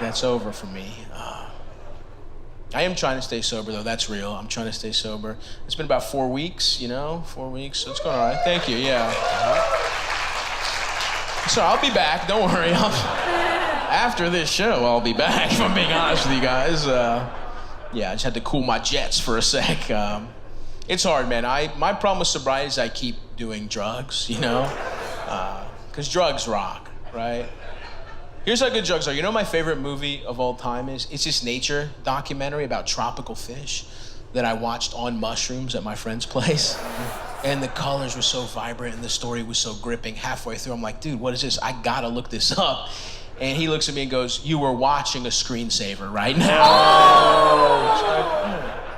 that's over for me. I am trying to stay sober, though. That's real. I'm trying to stay sober. It's been about 4 weeks, 4 weeks. So it's going all right. Thank you, yeah. So I'll be back. Don't worry. After this show, I'll be back, if I'm being honest with you guys. Yeah, I just had to cool my jets for a sec. It's hard, man. My problem with sobriety is I keep doing drugs, because drugs rock, right? Here's how good drugs are. You know my favorite movie of all time is? It's this nature documentary about tropical fish that I watched on mushrooms at my friend's place. And the colors were so vibrant and the story was so gripping. Halfway through, I'm like, dude, what is this? I gotta look this up. And he looks at me and goes, you were watching a screensaver right now.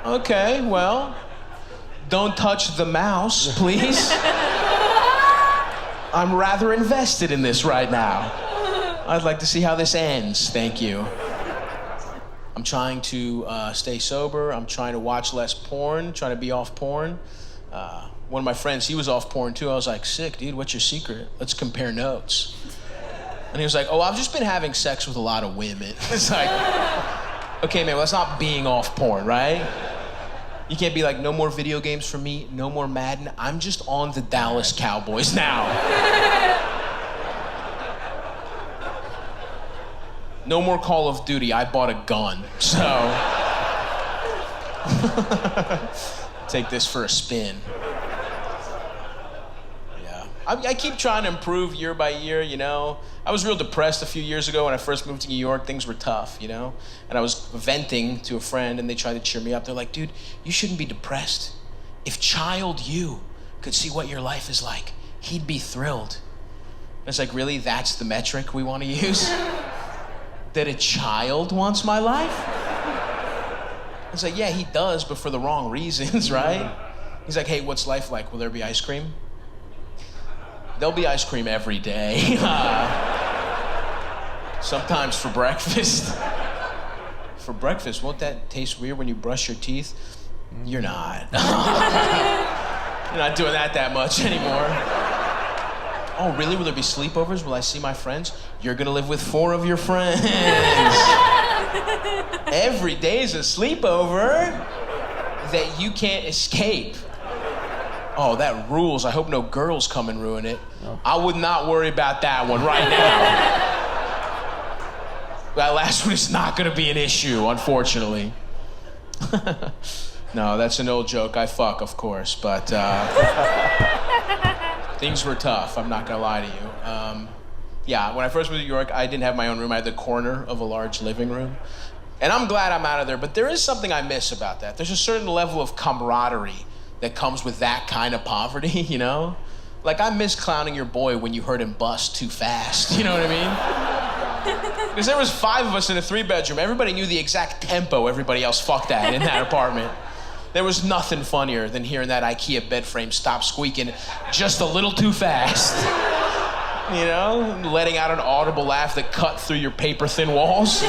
Oh. Okay, well, don't touch the mouse, please. I'm rather invested in this right now. I'd like to see how this ends, thank you. I'm trying to stay sober. I'm trying to watch less porn, trying to be off porn. One of my friends, he was off porn too. I was like, sick, dude, what's your secret? Let's compare notes. And he was like, oh, I've just been having sex with a lot of women. It's like, okay, man, well, that's not being off porn, right? You can't be like, no more video games for me, no more Madden. I'm just on the Dallas Cowboys now. No more Call of Duty, I bought a gun, so. Take this for a spin. Yeah, I keep trying to improve year by year, I was real depressed a few years ago when I first moved to New York. Things were tough, And I was venting to a friend and they tried to cheer me up. They're like, dude, you shouldn't be depressed. If child you could see what your life is like, he'd be thrilled. And it's like, really, that's the metric we want to use? That a child wants my life? It's like, yeah, he does, but for the wrong reasons, right? He's like, hey, what's life like? Will there be ice cream? There'll be ice cream every day. Sometimes for breakfast. For breakfast, won't that taste weird when you brush your teeth? You're not. You're not doing that much anymore. Oh, really? Will there be sleepovers? Will I see my friends? You're gonna live with 4 of your friends. Every day's a sleepover that you can't escape. Oh, that rules. I hope no girls come and ruin it. No. I would not worry about that one right now. That last one is not gonna be an issue, unfortunately. No, that's an old joke. I fuck, of course, but things were tough, I'm not gonna lie to you. Yeah, when I first moved to New York, I didn't have my own room. I had the corner of a large living room. And I'm glad I'm out of there, but there is something I miss about that. There's a certain level of camaraderie that comes with that kind of poverty, Like, I miss clowning your boy when you heard him bust too fast, you know what I mean? Because there was 5 of us in a 3-bedroom. Everybody knew the exact tempo everybody else fucked at in that apartment. There was nothing funnier than hearing that IKEA bed frame stop squeaking just a little too fast. Letting out an audible laugh that cut through your paper-thin walls.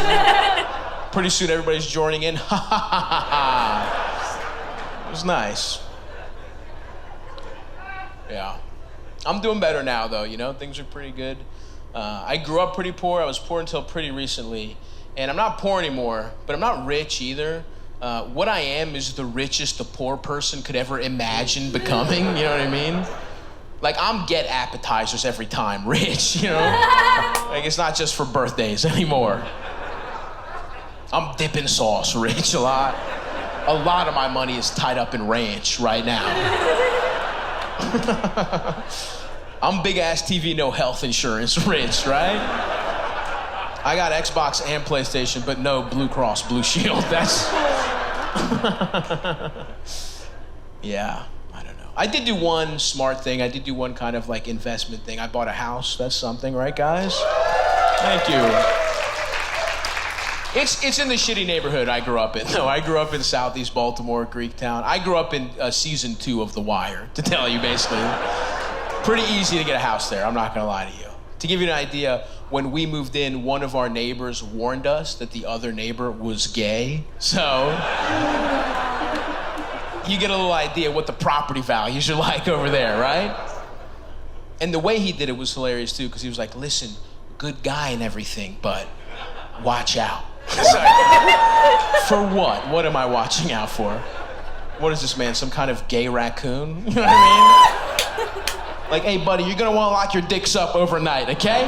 Pretty soon everybody's joining in. Ha ha ha ha ha. It was nice. Yeah. I'm doing better now, though, Things are pretty good. I grew up pretty poor. I was poor until pretty recently. And I'm not poor anymore, but I'm not rich either. What I am is the richest a poor person could ever imagine becoming, you know what I mean? Like, I'm get appetizers every time rich, Like, it's not just for birthdays anymore. I'm dipping sauce rich a lot. A lot of my money is tied up in ranch right now. I'm big ass TV, no health insurance rich, right? I got Xbox and PlayStation, but no Blue Cross Blue Shield. That's... Yeah, I don't know. I did do one smart thing. I did do one kind of like investment thing. I bought a house. That's something, right, guys? Thank you. It's in the shitty neighborhood I grew up in. No, I grew up in Southeast Baltimore, Greektown. I grew up in season 2 of The Wire, to tell you basically. Pretty easy to get a house there, I'm not gonna lie to you. To give you an idea, when we moved in, one of our neighbors warned us that the other neighbor was gay. So, you get a little idea what the property values are like over there, right? And the way he did it was hilarious too, because he was like, listen, good guy and everything, but watch out. It's like, for what? What am I watching out for? What is this, man? Some kind of gay raccoon? You know what I mean? Like, hey, buddy, you're gonna wanna lock your dicks up overnight, okay?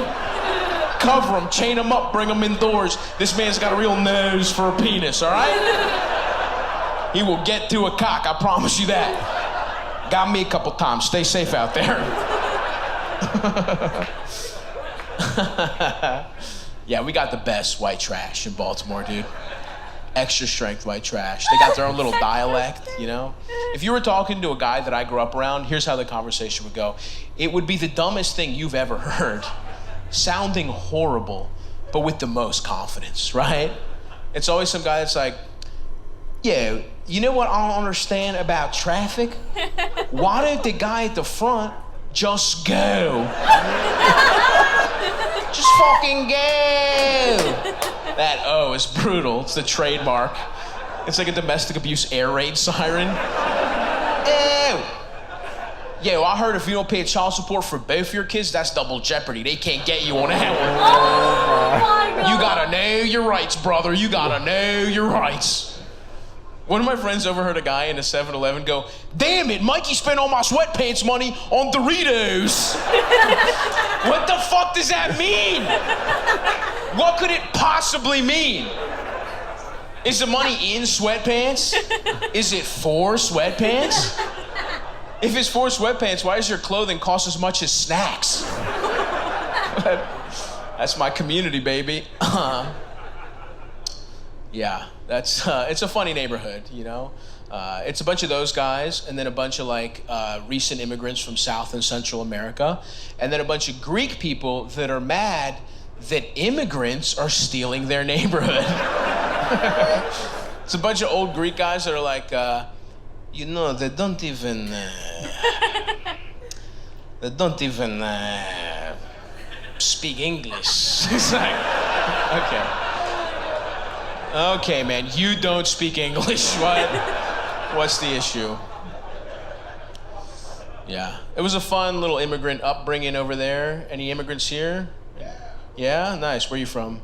Cover them, chain them up, bring them indoors. This man's got a real nose for a penis, all right? He will get through a cock, I promise you that. Got me a couple times. Stay safe out there. Yeah, we got the best white trash in Baltimore, dude. Extra strength white trash. They got their own little dialect, you know? If you were talking to a guy that I grew up around, here's how the conversation would go. It would be the dumbest thing you've ever heard, sounding horrible, but with the most confidence, right? It's always some guy that's like, yeah, you know what I don't understand about traffic? Why don't the guy at the front just go? Just fucking go. That O is brutal. It's the trademark. It's like a domestic abuse air raid siren. Ew. Yo, I heard if you don't pay child support for both your kids, that's double jeopardy. They can't get you on that one. Oh my God. You gotta know your rights, brother. You gotta know your rights. One of my friends overheard a guy in a 7-Eleven go, damn it, Mikey spent all my sweatpants money on Doritos. What the fuck does that mean? What could it possibly mean? Is the money in sweatpants? Is it for sweatpants? If it's for sweatpants, why does your clothing cost as much as snacks? That's my community, baby. Yeah, that's it's a funny neighborhood, you know? It's a bunch of those guys, and then a bunch of like recent immigrants from South and Central America, and then a bunch of Greek people that are mad that immigrants are stealing their neighborhood. It's a bunch of old Greek guys that are like, you know, they don't even speak English. It's like, okay, man, you don't speak English. What's the issue? Yeah, it was a fun little immigrant upbringing over there. Any immigrants here? Yeah, nice. Where are you from?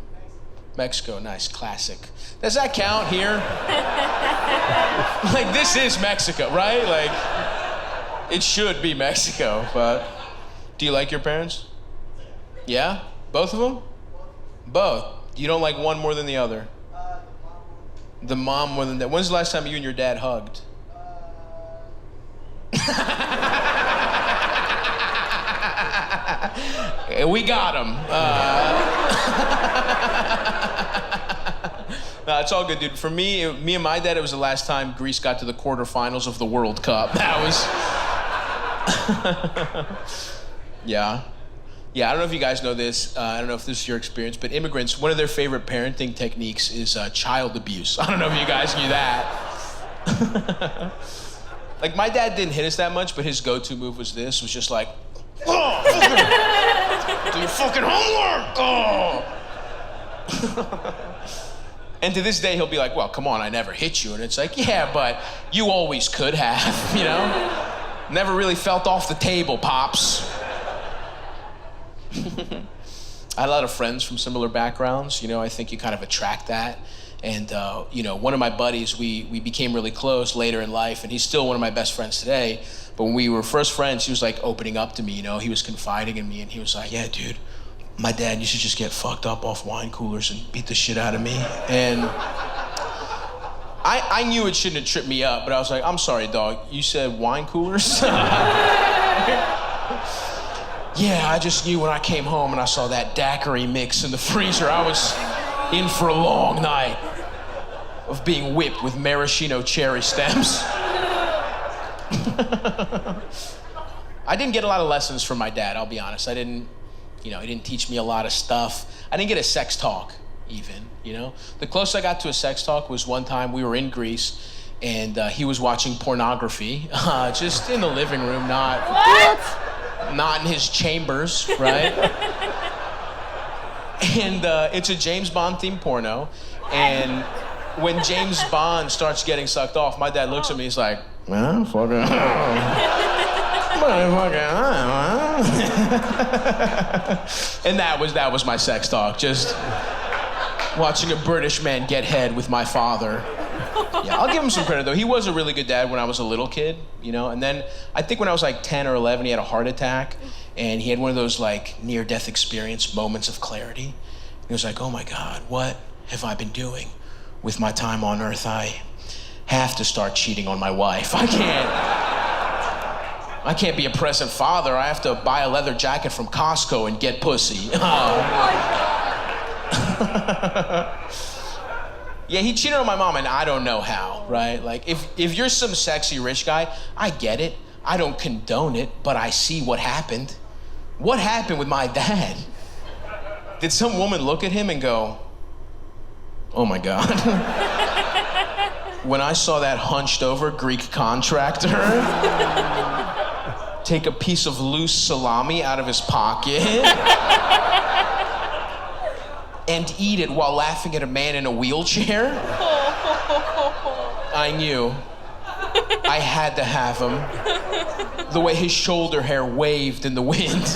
Mexico, nice, classic. Does that count here? Like, this is Mexico, right? Like, it should be Mexico, but do you like your parents? Yeah? Both of them? Both. You don't like one more than the other? The mom more than that. When's the last time you and your dad hugged? We got him. No, it's all good, dude. For me, me and my dad, it was the last time Greece got to the quarterfinals of the World Cup. That was... Yeah. Yeah, I don't know if you guys know this. I don't know if this is your experience, but immigrants, one of their favorite parenting techniques is child abuse. I don't know if you guys knew that. Like, my dad didn't hit us that much, but his go-to move was just like, oh, do your fucking homework, oh. And to this day, he'll be like, well, come on, I never hit you. And it's like, yeah, but you always could have, you know? Never really felt off the table, Pops. I had a lot of friends from similar backgrounds. You know, I think you kind of attract that. And, you know, one of my buddies, we became really close later in life, and he's still one of my best friends today. But when we were first friends, he was like opening up to me, you know, he was confiding in me, and he was like, yeah, dude, my dad used to just get fucked up off wine coolers and beat the shit out of me. And I knew it shouldn't have tripped me up, but I was like, I'm sorry, dog, you said wine coolers? Yeah, I just knew when I came home and I saw that daiquiri mix in the freezer, I was in for a long night of being whipped with maraschino cherry stems. I didn't get a lot of lessons from my dad, I'll be honest. He didn't teach me a lot of stuff. I didn't get a sex talk, even, you know? The closest I got to a sex talk was one time we were in Greece, and he was watching pornography, just in the living room, not in his chambers, right? And it's a James Bond themed porno, and when James Bond starts getting sucked off, my dad looks at me, he's like, well, fucking and that was my sex talk. Just watching a British man get head with my father. Yeah, I'll give him some credit though. He was a really good dad when I was a little kid, you know. And then I think when I was like 10 or 11, he had a heart attack, and he had one of those like near-death experience moments of clarity. He was like, "Oh my God, what have I been doing with my time on Earth? I have to start cheating on my wife. I can't be a present father. I have to buy a leather jacket from Costco and get pussy." Oh my God. Yeah, he cheated on my mom, and I don't know how, right? Like, if you're some sexy rich guy, I get it. I don't condone it, but I see what happened. What happened with my dad? Did some woman look at him and go, "Oh my God"? When I saw that hunched over Greek contractor take a piece of loose salami out of his pocket and eat it while laughing at a man in a wheelchair, I knew I had to have him. The way his shoulder hair waved in the wind.